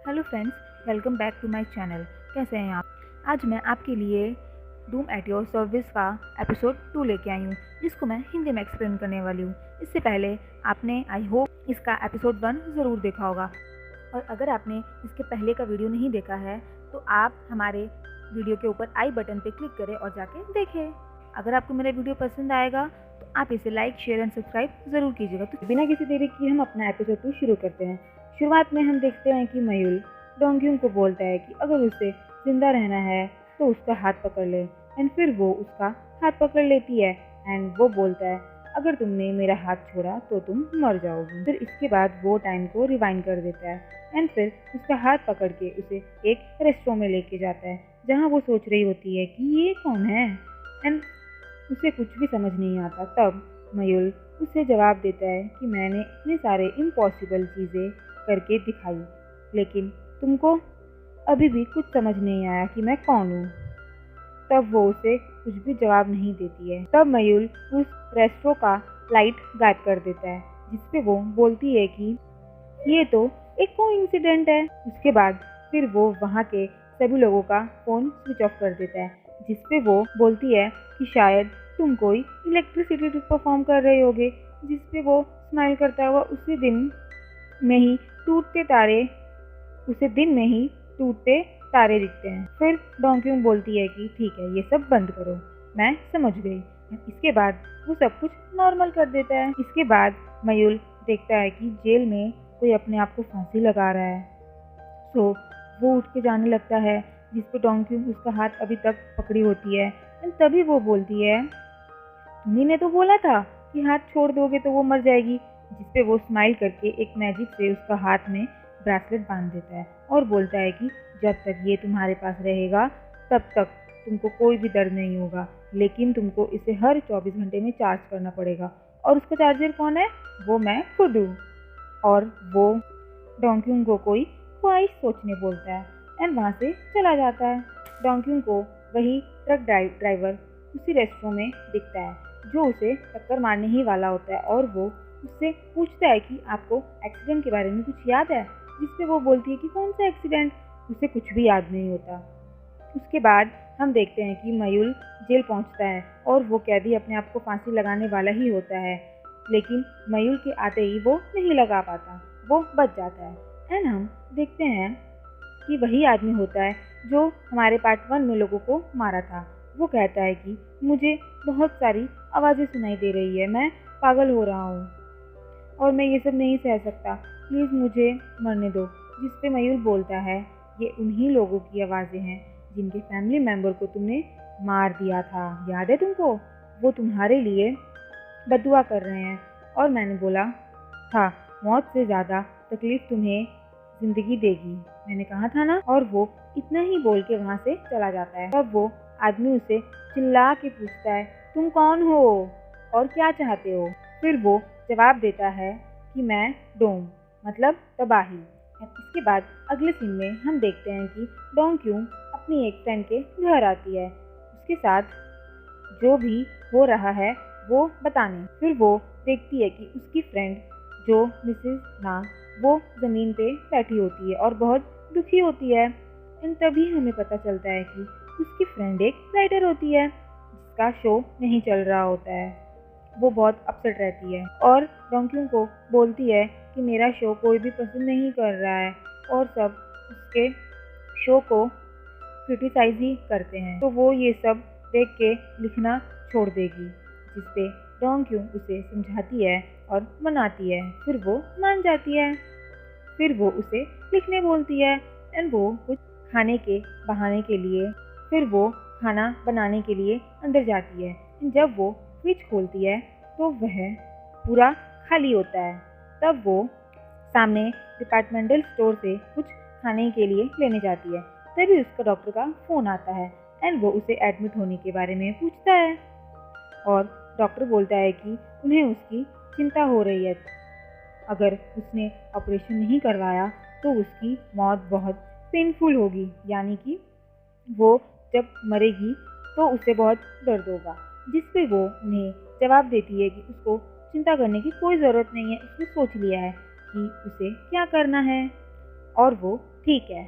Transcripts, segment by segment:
Hello friends, welcome back to my channel. कैसे हैं आप? आज मैं आपके लिए डूम एट योर सर्विस का एपिसोड 2 लेके आई हूँ, जिसको मैं हिंदी में एक्सप्लेन करने वाली हूँ। इससे पहले आपने आई होप इसका एपिसोड 1 ज़रूर देखा होगा, और अगर आपने इसके पहले का वीडियो नहीं देखा है तो आप हमारे वीडियो के ऊपर आई बटन पे क्लिक करें और जाके देखें। अगर आपको मेरा वीडियो पसंद आएगा तो आप इसे लाइक, शेयर एंड सब्सक्राइब ज़रूर कीजिएगा। तो बिना किसी देरी की हम अपना एपिसोड 2 शुरू करते हैं। शुरुआत में हम देखते हैं कि मयूल डोंग्यून को बोलता है कि अगर उसे जिंदा रहना है तो उसका हाथ पकड़ ले, एंड फिर वो उसका हाथ पकड़ लेती है एंड वो बोलता है अगर तुमने मेरा हाथ छोड़ा तो तुम मर जाओगी। फिर इसके बाद वो टाइम को रिवाइंड कर देता है एंड फिर उसका हाथ पकड़ के उसे एक रेस्टोरेंट में लेके जाता है, जहाँ वो सोच रही होती है कि ये कौन है, एंड उसे कुछ भी समझ नहीं आता। तब मयूल उसे जवाब देता है कि मैंने इतने सारे इम्पॉसिबल चीज़ें करके दिखाई, लेकिन तुमको अभी भी कुछ समझ नहीं आया कि मैं कौन हूँ। तब वो उसे कुछ भी जवाब नहीं देती है। तब मयूल उस रेस्टोरेंट का लाइट गायब कर देता है, जिसपे वो बोलती है कि ये तो एक कोइंसिडेंट है। उसके बाद फिर वो वहाँ के सभी लोगों का फ़ोन स्विच ऑफ कर देता है, जिसपे वो बोलती है कि शायद तुम कोई इलेक्ट्रिसिटी परफॉर्म कर रहे होगे, जिसपे वो स्माइल करता हुआ में ही टूटते तारे उसे दिन में ही टूटते तारे दिखते हैं। फिर डोंक्यून बोलती है कि ठीक है, ये सब बंद करो, मैं समझ गई। इसके बाद वो सब कुछ नॉर्मल कर देता है। इसके बाद मयूल देखता है कि जेल में कोई अपने आप को फांसी लगा रहा है, तो वो उठ के जाने लगता है, जिस पे डोंक्यून उसका हाथ अभी तक पकड़ी होती है। तभी वो बोलती है तुम्ही ने तो बोला था कि हाथ छोड़ दोगे तो वो मर जाएगी, जिसपे वो स्माइल करके एक मैजिक से उसका हाथ में ब्रेसलेट बांध देता है और बोलता है कि जब तक ये तुम्हारे पास रहेगा तब तक तुमको कोई भी दर्द नहीं होगा, लेकिन तुमको इसे हर 24 घंटे में चार्ज करना पड़ेगा, और उसका चार्जर कौन है? वो मैं खुद हूँ। और वो डोंक्यून को कोई ख्वाहिश सोचने बोलता है एंड वहाँ से चला जाता है। डोंक्यून को वही ट्रक ड्राइवर उसी रेस्टोरेंट में दिखता है, जो उसे टक्कर मारने ही वाला होता है, और वो उससे पूछता है कि आपको एक्सीडेंट के बारे में कुछ याद है, जिसपे वो बोलती है कि कौन सा एक्सीडेंट, उसे कुछ भी याद नहीं होता। उसके बाद हम देखते हैं कि मयूल जेल पहुंचता है और वो कैदी अपने आप को फांसी लगाने वाला ही होता है, लेकिन मयूल के आते ही वो नहीं लगा पाता, वो बच जाता है। एंड हम देखते हैं कि वही आदमी होता है जो हमारे पार्ट 1 में लोगों को मारा था। वो कहता है कि मुझे बहुत सारी आवाज़ें सुनाई दे रही है, मैं पागल हो रहा हूँ और मैं ये सब नहीं सह सकता, प्लीज़ मुझे मरने दो। जिस पे मयूर बोलता है ये उन्हीं लोगों की आवाज़ें हैं जिनके फैमिली मेम्बर को तुमने मार दिया था, याद है तुमको? वो तुम्हारे लिए बदुआ कर रहे हैं, और मैंने बोला था मौत से ज़्यादा तकलीफ़ तुम्हें ज़िंदगी देगी, मैंने कहा था ना। और वो इतना ही बोल के वहाँ से चला जाता है। तब वो आदमी उसे चिल्ला के पूछता है तुम कौन हो और क्या चाहते हो? फिर वो जवाब देता है कि मैं डोम, मतलब तबाही। इसके बाद अगले सीन में हम देखते हैं कि डोंक्यून अपनी एक फ्रेंड के घर आती है, उसके साथ जो भी हो रहा है वो बताने। फिर वो देखती है कि उसकी फ्रेंड जो मिसेस ना, वो ज़मीन पे बैठी होती है और बहुत दुखी होती है। एंड तभी हमें पता चलता है कि उसकी फ्रेंड एक राइटर होती है, जिसका शो नहीं चल रहा होता है। वो बहुत अपसेट रहती है और डोंक्यून को बोलती है कि मेरा शो कोई भी पसंद नहीं कर रहा है, और सब उसके शो को क्रिटिसाइज ही करते हैं, तो वो ये सब देख के लिखना छोड़ देगी। जिसपे डोंक्यून उसे समझाती है और मनाती है, फिर वो मान जाती है। फिर वो उसे लिखने बोलती है एंड वो कुछ खाने के बहाने के लिए फिर वो खाना बनाने के लिए अंदर जाती है। जब वो फ्रिज खोलती है तो वह पूरा खाली होता है। तब वो सामने डिपार्टमेंटल स्टोर से कुछ खाने के लिए लेने जाती है। तभी उसका डॉक्टर का फ़ोन आता है एंड वो उसे एडमिट होने के बारे में पूछता है, और डॉक्टर बोलता है कि उन्हें उसकी चिंता हो रही है, अगर उसने ऑपरेशन नहीं करवाया तो उसकी मौत बहुत पेनफुल होगी, यानी कि वो जब मरेगी तो उसे बहुत दर्द होगा। जिस पे वो उन्हें जवाब देती है कि उसको चिंता करने की कोई ज़रूरत नहीं है, उसने सोच लिया है कि उसे क्या करना है। और वो ठीक है।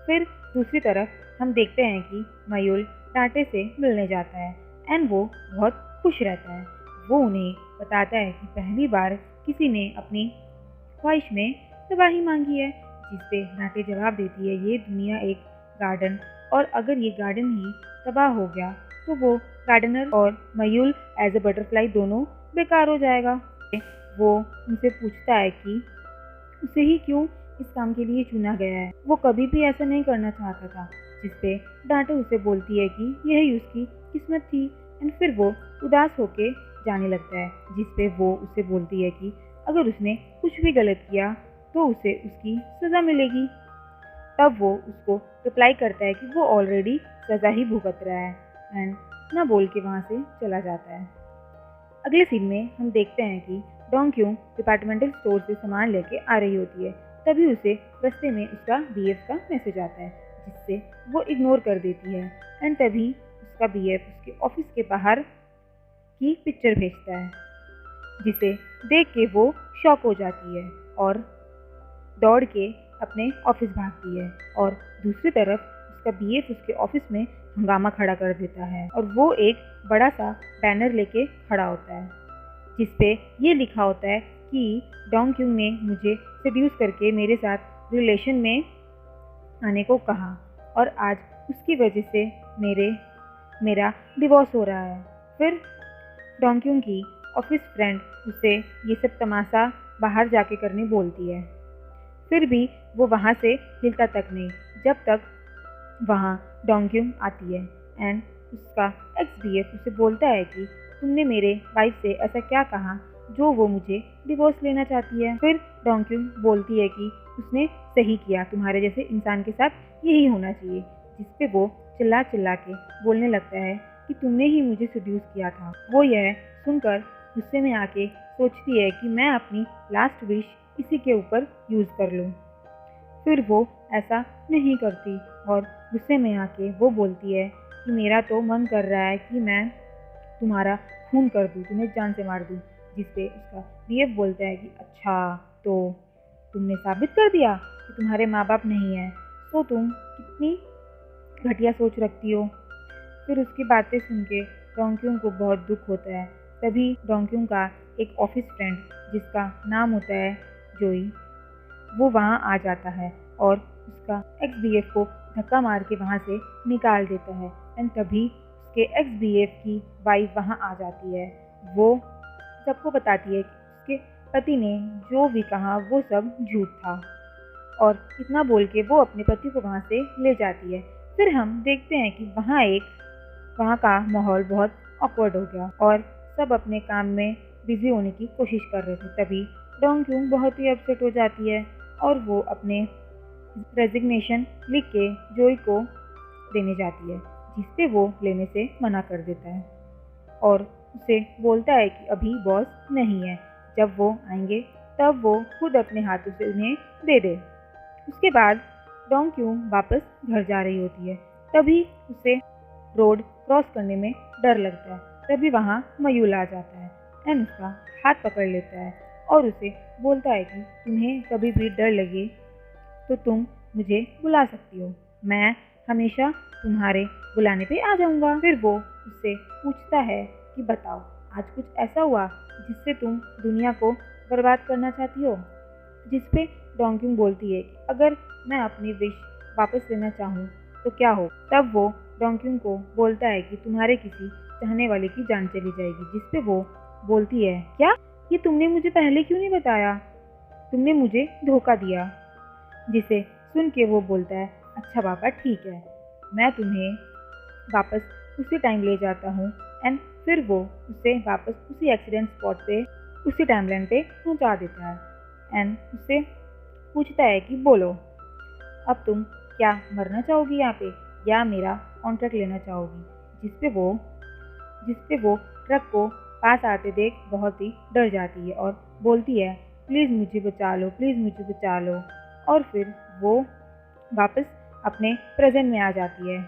फिर दूसरी तरफ हम देखते हैं कि मयूल टाटे से मिलने जाता है एंड वो बहुत खुश रहता है। वो उन्हें बताता है कि पहली बार किसी ने अपनी ख्वाहिश में तबाही मांगी है, जिस पे टाटे जवाब देती है ये दुनिया एक गार्डन, और अगर ये गार्डन ही तबाह हो गया तो वो गार्डनर और मयूल एज ए बटरफ्लाई दोनों बेकार हो जाएगा। वो उनसे पूछता है कि उसे ही क्यों इस काम के लिए चुना गया है। वो कभी भी ऐसा नहीं करना चाहता था। जिस पे डांटे उसे बोलती है कि यही उसकी किस्मत थी एंड फिर वो उदास होके जाने लगता है। जिस पे वो उसे बोलती है कि अगर उसने कुछ भी गलत किया तो उसे उसकी सज़ा मिलेगी। तब वो उसको रिप्लाई करता है कि वो ऑलरेडी सज़ा ही भुगत रहा है एंड ना बोल के वहाँ से चला जाता है। अगले सीन में हम देखते हैं कि डोंग क्यूंग डिपार्टमेंटल स्टोर से सामान लेके आ रही होती है। तभी उसे रास्ते में उसका बीएफ का मैसेज आता है, जिससे वो इग्नोर कर देती है एंड तभी उसका बीएफ उसके ऑफिस के बाहर की पिक्चर भेजता है, जिसे देख के वो शॉक हो जाती है और दौड़ के अपने ऑफिस भागती है। और दूसरी तरफ उसका बीएफ उसके ऑफिस में हंगामा खड़ा कर देता है और वो एक बड़ा सा बैनर लेके खड़ा होता है, जिस पे ये लिखा होता है कि डोंग क्यूंग ने मुझे सेड्यूस करके मेरे साथ रिलेशन में आने को कहा और आज उसकी वजह से मेरा डिवोर्स हो रहा है। फिर डोंग क्यूंग की ऑफिस फ्रेंड उसे ये सब तमाशा बाहर जाके करने बोलती है। फिर भी वो वहाँ से हिलता तक नहीं, जब तक वहाँ डोंग क्यूंग आती है एंड उसका एक्स बीएफ उसे बोलता है कि तुमने मेरे वाइफ से ऐसा क्या कहा जो वो मुझे डिवोर्स लेना चाहती है। फिर डोंग क्यूंग बोलती है कि उसने सही किया, तुम्हारे जैसे इंसान के साथ यही होना चाहिए। जिस पे वो चिल्ला चिल्ला के बोलने लगता है कि तुमने ही मुझे सेड्यूस किया था। वो यह सुनकर गुस्से में आके सोचती है कि मैं अपनी लास्ट विश इसी के ऊपर यूज़ कर लूँ। फिर वो ऐसा नहीं करती और गुस्से में आके वो बोलती है कि मेरा तो मन कर रहा है कि मैं तुम्हारा खून कर दूँ, तुम्हें जान से मार दूँ। जिस पे उसका बीएफ बोलता है कि अच्छा, तो तुमने साबित कर दिया कि तुम्हारे माँ बाप नहीं हैं, तो तुम कितनी घटिया सोच रखती हो। फिर उसकी बातें सुन के डोंग क्यूंग को बहुत दुख होता है। तभी डोंग क्यूंग का एक ऑफिस फ्रेंड जिसका नाम होता है जोई, वो वहाँ आ जाता है और उसका एक्स बीएफ को धक्का मार के वहाँ से निकाल देता है एंड तभी उसके एक्स बीएफ की वाइफ वहाँ आ जाती है। वो सबको बताती है कि उसके पति ने जो भी कहा वो सब झूठ था और इतना बोल के वो अपने पति को वहाँ से ले जाती है। फिर हम देखते हैं कि वहाँ का माहौल बहुत ऑकवर्ड हो गया और सब अपने काम में बिजी होने की कोशिश कर रहे थे। तभी डोंग क्यूंग बहुत ही अपसेट हो जाती है और वो अपने रेजिग्नेशन लिख के जोई को देने जाती है, जिससे वो लेने से मना कर देता है और उसे बोलता है कि अभी बॉस नहीं है, जब वो आएंगे तब वो खुद अपने हाथों से उन्हें दे दे। उसके बाद डोंग क्यूंग वापस घर जा रही होती है। तभी उसे रोड क्रॉस करने में डर लगता है। तभी वहाँ मयूल आ जाता है एंड उसका हाथ पकड़ लेता है और उसे बोलता है कि तुम्हें कभी भी डर लगे तो तुम मुझे बुला सकती हो, मैं हमेशा तुम्हारे बुलाने पे आ जाऊँगा। फिर वो उससे पूछता है कि बताओ, आज कुछ ऐसा हुआ जिससे तुम दुनिया को बर्बाद करना चाहती हो। जिस पे डोंग क्यूंग बोलती है कि अगर मैं अपनी विश वापस लेना चाहूँ तो क्या हो। तब वो डोंग क्यूंग को बोलता है कि तुम्हारे किसी चाहने वाले की जान चली जाएगी। जिस पे वो बोलती है, क्या ये तुमने मुझे पहले क्यों नहीं बताया, तुमने मुझे धोखा दिया। जिसे सुन के वो बोलता है, अच्छा पापा ठीक है, मैं तुम्हें वापस उसी टाइम ले जाता हूँ एंड फिर वो उसे वापस उसी एक्सीडेंट स्पॉट पे उसी टाइमलाइन पे पहुँचा देता है एंड उससे पूछता है कि बोलो, अब तुम क्या मरना चाहोगी यहाँ पे या मेरा कॉन्ट्रैक्ट लेना चाहोगी। जिस पे वो ट्रक को पास आते देख बहुत ही डर जाती है और बोलती है, प्लीज़ मुझे बचा लो, प्लीज़ मुझे बचा लो। और फिर वो वापस अपने प्रेजेंट में आ जाती है।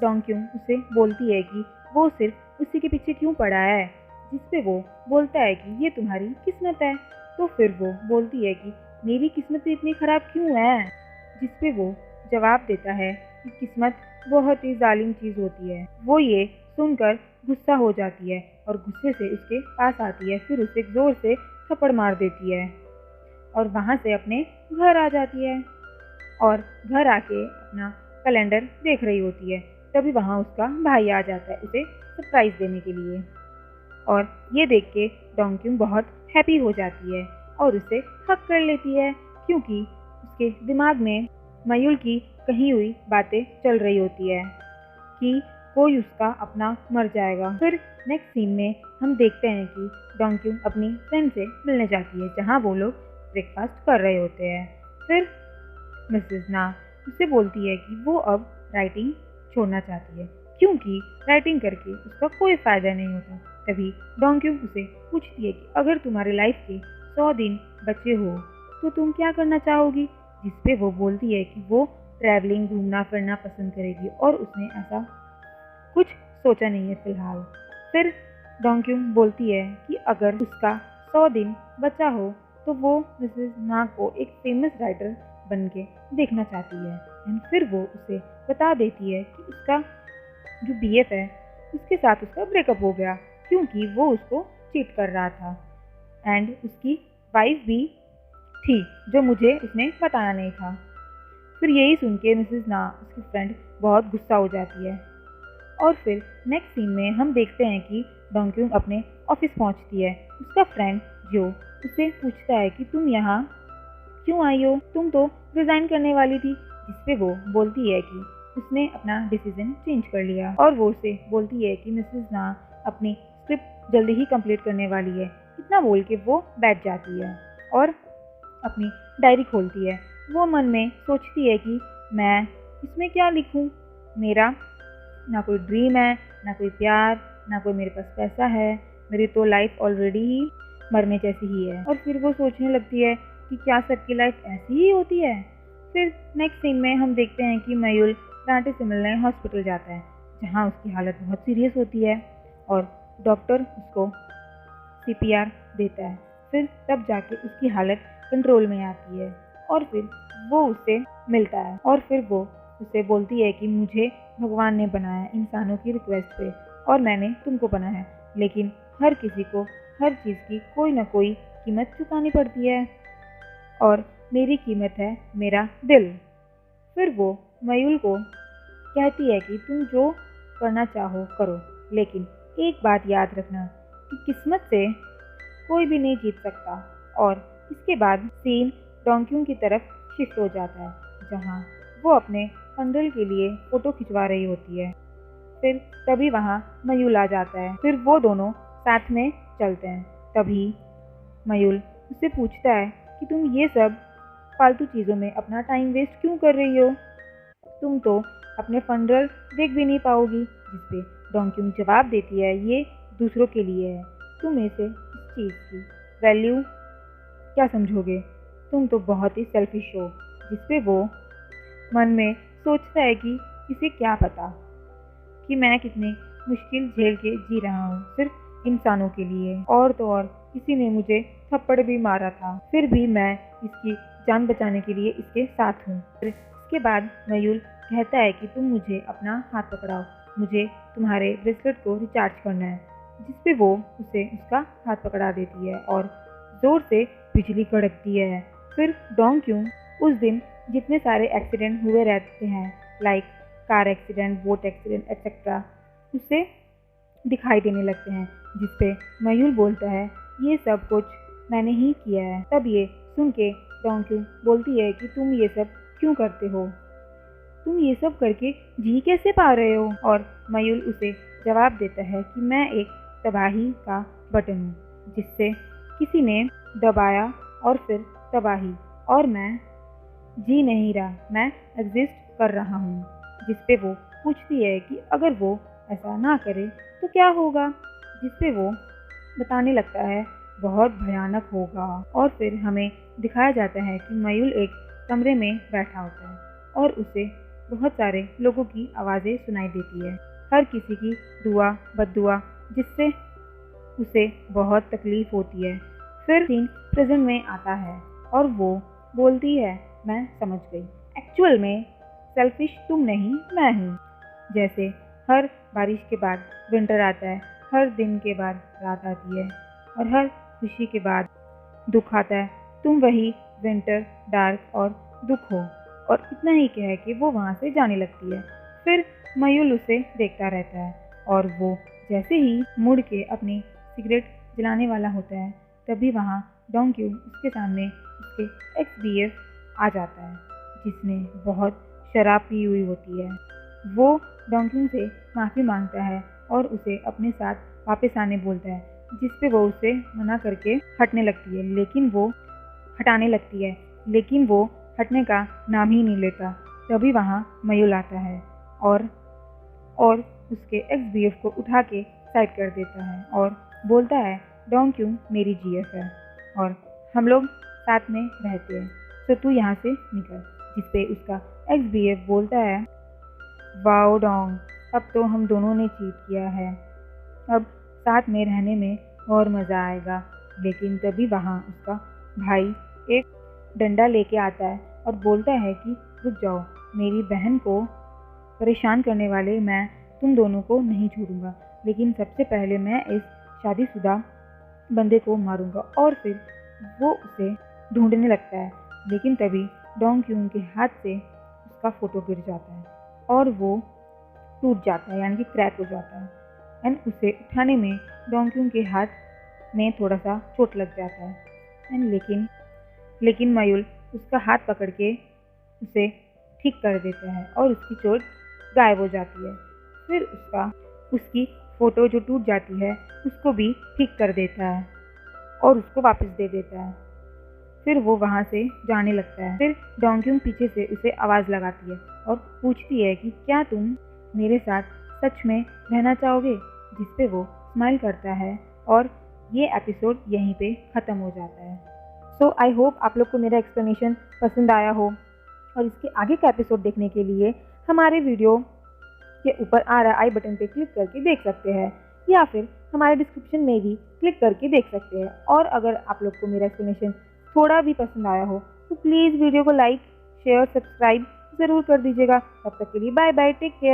डोंग क्यूंग उसे बोलती है कि वो सिर्फ उसी के पीछे क्यों पड़ा है। जिस पे वो बोलता है कि ये तुम्हारी किस्मत है। तो फिर वो बोलती है कि मेरी किस्मत इतनी ख़राब क्यों है। जिस पे वो जवाब देता है कि किस्मत बहुत ही जालिम चीज़ होती है। वो ये सुनकर गुस्सा हो जाती है और गुस्से से उसके पास आती है, फिर उसे ज़ोर से थप्पड़ मार देती है और वहाँ से अपने घर आ जाती है और घर आके अपना कैलेंडर देख रही होती है। तभी वहाँ उसका भाई आ जाता है उसे सरप्राइज़ देने के लिए और ये देख के डोंक्यूंग बहुत हैप्पी हो जाती है और उसे हग कर लेती है, क्योंकि उसके दिमाग में मयूल की कही हुई बातें चल रही होती है कि कोई उसका अपना मर जाएगा। फिर नेक्स्ट सीन में हम देखते हैं कि डोंक्यूंग अपनी फ्रेंड से मिलने जाती है, जहाँ वो लोग ब्रेकफास्ट कर रहे होते हैं। फिर मिसेस ना उसे बोलती है कि वो अब राइटिंग छोड़ना चाहती है, क्योंकि राइटिंग करके उसका कोई फ़ायदा नहीं होता। तभी डोंक्यूंग उसे पूछती है कि अगर तुम्हारी लाइफ के 100 दिन बचे हो तो तुम क्या करना चाहोगी, जिस पे वो बोलती है कि वो ट्रैवलिंग, घूमना फिरना पसंद करेगी और उसने ऐसा कुछ सोचा नहीं है फ़िलहाल। फिर डोंक्यूंग बोलती है कि अगर उसका 100 दिन बचा हो तो वो मिसेस ना को एक फेमस राइटर बन के देखना चाहती है। एंड फिर वो उसे बता देती है कि उसका जो बीएफ है उसके साथ उसका ब्रेकअप हो गया, क्योंकि वो उसको चीट कर रहा था एंड उसकी वाइफ भी थी, जो मुझे उसने बताया नहीं था। फिर यही सुन के मिसेस ना उसकी फ्रेंड बहुत गुस्सा हो जाती है और फिर नेक्स्ट सीन में हम देखते हैं कि डोंक्यूंग अपने ऑफिस पहुंचती है। उसका फ्रेंड जो उससे पूछता है कि तुम यहाँ क्यों आई हो, तुम तो रिज़ाइन करने वाली थी, जिस पे वो बोलती है कि उसने अपना डिसीजन चेंज कर लिया और वो उसे बोलती है कि मिसेस ना अपनी स्क्रिप्ट जल्दी ही कंप्लीट करने वाली है। इतना बोल के वो बैठ जाती है और अपनी डायरी खोलती है। वो मन में सोचती है कि मैं इसमें क्या लिखूं, मेरा ना कोई ड्रीम है, ना कोई प्यार, ना कोई मेरे पास पैसा है, मेरी तो लाइफ ऑलरेडी ही मरने जैसी ही है। और फिर वो सोचने लगती है कि क्या सबकी लाइफ ऐसी ही होती है। फिर नेक्स्ट सीन में हम देखते हैं कि मयूल रांटे से मिलने हॉस्पिटल जाता है, जहाँ उसकी हालत बहुत सीरियस होती है और डॉक्टर उसको सीपीआर देता है। फिर तब जाके उसकी हालत कंट्रोल में आती है और फिर वो उससे मिलता है और फिर वो उसे बोलती है कि मुझे भगवान ने बनाया इंसानों की रिक्वेस्ट पे और मैंने तुमको बनाया, लेकिन हर किसी को हर चीज़ की कोई ना कोई कीमत चुकानी पड़ती है और मेरी कीमत है मेरा दिल। फिर वो मयूल को कहती है कि तुम जो करना चाहो करो, लेकिन एक बात याद रखना कि किस्मत से कोई भी नहीं जीत सकता। और इसके बाद सीन डोंक्यूंग की तरफ शिफ्ट हो जाता है, जहाँ वो अपने फंडल के लिए फ़ोटो खिंचवा रही होती है। फिर तभी वहाँ मयूल आ जाता है, फिर वो दोनों साथ में चलते हैं। तभी मयूल उससे पूछता है कि तुम ये सब फालतू चीज़ों में अपना टाइम वेस्ट क्यों कर रही हो, तुम तो अपने फंडल देख भी नहीं पाओगी। जिस पे डोंक्यूंग जवाब देती है ये दूसरों के लिए है, तुम इसे इस चीज़ की वैल्यू क्या समझोगे, तुम तो बहुत ही सेल्फिश हो। जिस पे वो मन में सोचता है कि इसे क्या पता कि मैं कितनी मुश्किल झेल के जी रहा हूँ सिर्फ इंसानों के लिए, और तो और किसी ने मुझे थप्पड़ भी मारा था, फिर भी मैं इसकी जान बचाने के लिए इसके साथ हूँ। फिर इसके बाद मयूल कहता है कि तुम मुझे अपना हाथ पकड़ाओ, मुझे तुम्हारे ब्रेसलेट को रिचार्ज करना है। जिस पे वो उसे उसका हाथ पकड़ा देती है और ज़ोर से बिजली कड़कती है। फिर डोंक्यूंग उस दिन जितने सारे एक्सीडेंट हुए रहते हैं, like car accident, boat accident etcetera, उसे दिखाई देने लगते हैं। जिस पे मयूल बोलता है ये सब कुछ मैंने ही किया है। तब ये सुन के डोंक्यूंग बोलती है कि तुम ये सब क्यों करते हो, तुम ये सब करके जी कैसे पा रहे हो। और मयूल उसे जवाब देता है कि मैं एक तबाही का बटन हूँ, जिससे किसी ने दबाया और फिर तबाही, और मैं जी नहीं रहा, मैं एग्जिस्ट कर रहा हूँ। जिस पे वो पूछती है कि अगर वो ऐसा ना करे तो क्या होगा, जिस पे वो बताने लगता है बहुत भयानक होगा। और फिर हमें दिखाया जाता है कि मयूल एक कमरे में बैठा होता है और उसे बहुत सारे लोगों की आवाज़ें सुनाई देती है, हर किसी की दुआ बद्दुआ, जिससे उसे बहुत तकलीफ होती है। फिर सीन प्रेजेंट में आता है और वो बोलती है मैं समझ गई, एक्चुअल में सेल्फिश तुम नहीं मैं हूँ। जैसे हर बारिश के बाद विंटर आता है, हर दिन के बाद रात आती है और हर खुशी के बाद दुख आता है, तुम वही विंटर, डार्क और दुख हो। और इतना ही कह के वो वहाँ से जाने लगती है। फिर मयूल उसे देखता रहता है और वो जैसे ही मुड़ के अपनी सिगरेट जलाने वाला होता है तभी वहाँ डोंक्यू उसके सामने उसके एक्स-बीएफ आ जाता है, जिसने बहुत शराब पी हुई होती है। वो डोंक्यू से माफ़ी मांगता है और उसे अपने साथ वापस आने बोलता है, जिस पे वो उसे मना करके हटाने लगती है, लेकिन वो हटने का नाम ही नहीं लेता। तभी वहाँ मयूल आता है और उसके एक्स-बीएफ को उठा के साइड कर देता है और बोलता है, डोंक्यू मेरी जीएफ है और हम लोग साथ में रहते हैं, तो तू यहाँ से निकल। जिस पे उसका एक्स-बीएफ बोलता है, वाओ डोंग, अब तो हम दोनों ने चीट किया है, अब साथ में रहने में और मज़ा आएगा। लेकिन तभी वहाँ उसका भाई एक डंडा लेके आता है और बोलता है कि रुक जाओ, मेरी बहन को परेशान करने वाले मैं तुम दोनों को नहीं छोड़ूंगा, लेकिन सबसे पहले मैं इस शादीशुदा बंदे को मारूंगा। और फिर वो उसे ढूंढने लगता है, लेकिन तभी डोंक्यू के हाथ से उसका फ़ोटो गिर जाता है और वो टूट जाता है, यानी कि क्रैक हो जाता है। एंड उसे उठाने में डोंक्यू के हाथ में थोड़ा सा चोट लग जाता है। एंड लेकिन मयूल उसका हाथ पकड़ के उसे ठीक कर देता है और उसकी चोट गायब हो जाती है। फिर उसकी फ़ोटो जो टूट जाती है उसको भी ठीक कर देता है और उसको वापस दे देता है। फिर वो वहाँ से जाने लगता है। फिर डोंक्यू पीछे से उसे आवाज़ लगाती है और पूछती है कि क्या तुम मेरे साथ सच में रहना चाहोगे, जिस पे वो स्माइल करता है और ये एपिसोड यहीं पे ख़त्म हो जाता है। सो आई होप आप लोग को मेरा एक्सप्लेनेशन पसंद आया हो और इसके आगे का एपिसोड देखने के लिए हमारे वीडियो के ऊपर आ रहा आई बटन पे क्लिक करके देख सकते हैं या फिर हमारे डिस्क्रिप्शन में भी क्लिक करके देख सकते हैं। और अगर आप लोग को मेरा एक्सप्लेनेशन थोड़ा भी पसंद आया हो तो प्लीज़ वीडियो को लाइक, शेयर, सब्सक्राइब ज़रूर कर दीजिएगा। तब तक के लिए बाय बाय, टेक केयर।